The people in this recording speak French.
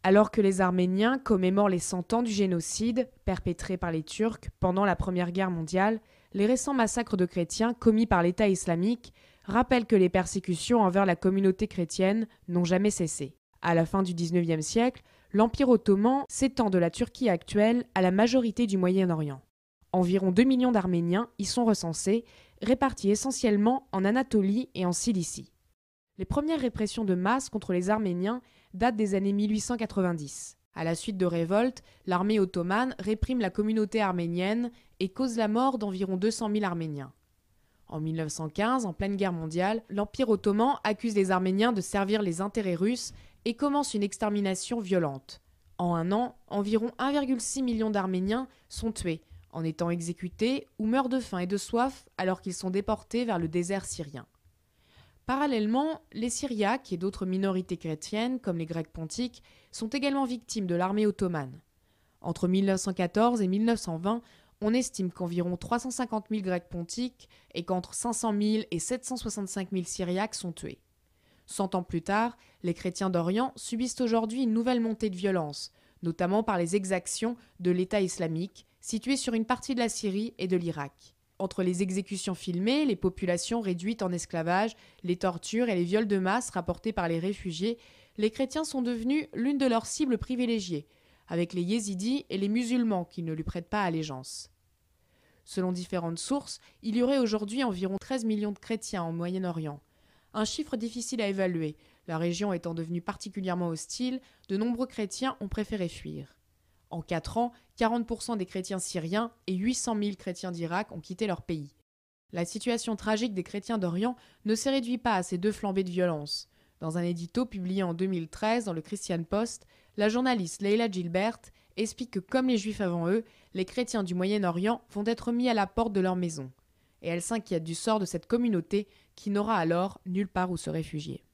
Alors que les Arméniens commémorent les 100 ans du génocide perpétré par les Turcs pendant la Première Guerre mondiale, les récents massacres de chrétiens commis par l'État islamique rappellent que les persécutions envers la communauté chrétienne n'ont jamais cessé. À la fin du XIXe siècle, l'Empire ottoman s'étend de la Turquie actuelle à la majorité du Moyen-Orient. Environ 2 millions d'Arméniens y sont recensés, répartis essentiellement en Anatolie et en Cilicie. Les premières répressions de masse contre les Arméniens datent des années 1890. À la suite de révoltes, l'armée ottomane réprime la communauté arménienne et cause la mort d'environ 200 000 Arméniens. En 1915, en pleine guerre mondiale, l'Empire ottoman accuse les Arméniens de servir les intérêts russes et commence une extermination violente. En un an, environ 1,6 million d'Arméniens sont tués, en étant exécutés ou meurent de faim et de soif alors qu'ils sont déportés vers le désert syrien. Parallèlement, les Syriaques et d'autres minorités chrétiennes, comme les Grecs pontiques, sont également victimes de l'armée ottomane. Entre 1914 et 1920, on estime qu'environ 350 000 Grecs pontiques et qu'entre 500 000 et 765 000 Syriaques sont tués. 100 ans plus tard, les chrétiens d'Orient subissent aujourd'hui une nouvelle montée de violence, notamment par les exactions de l'État islamique, situé sur une partie de la Syrie et de l'Irak. Entre les exécutions filmées, les populations réduites en esclavage, les tortures et les viols de masse rapportés par les réfugiés, les chrétiens sont devenus l'une de leurs cibles privilégiées, avec les yézidis et les musulmans qui ne lui prêtent pas allégeance. Selon différentes sources, il y aurait aujourd'hui environ 13 millions de chrétiens en Moyen-Orient. Un chiffre difficile à évaluer, la région étant devenue particulièrement hostile, de nombreux chrétiens ont préféré fuir. En 4 ans, 40% des chrétiens syriens et 800 000 chrétiens d'Irak ont quitté leur pays. La situation tragique des chrétiens d'Orient ne se réduit pas à ces deux flambées de violence. Dans un édito publié en 2013 dans le Christian Post, la journaliste Leila Gilbert explique que comme les Juifs avant eux, les chrétiens du Moyen-Orient vont être mis à la porte de leur maison. Et elle s'inquiète du sort de cette communauté qui n'aura alors nulle part où se réfugier.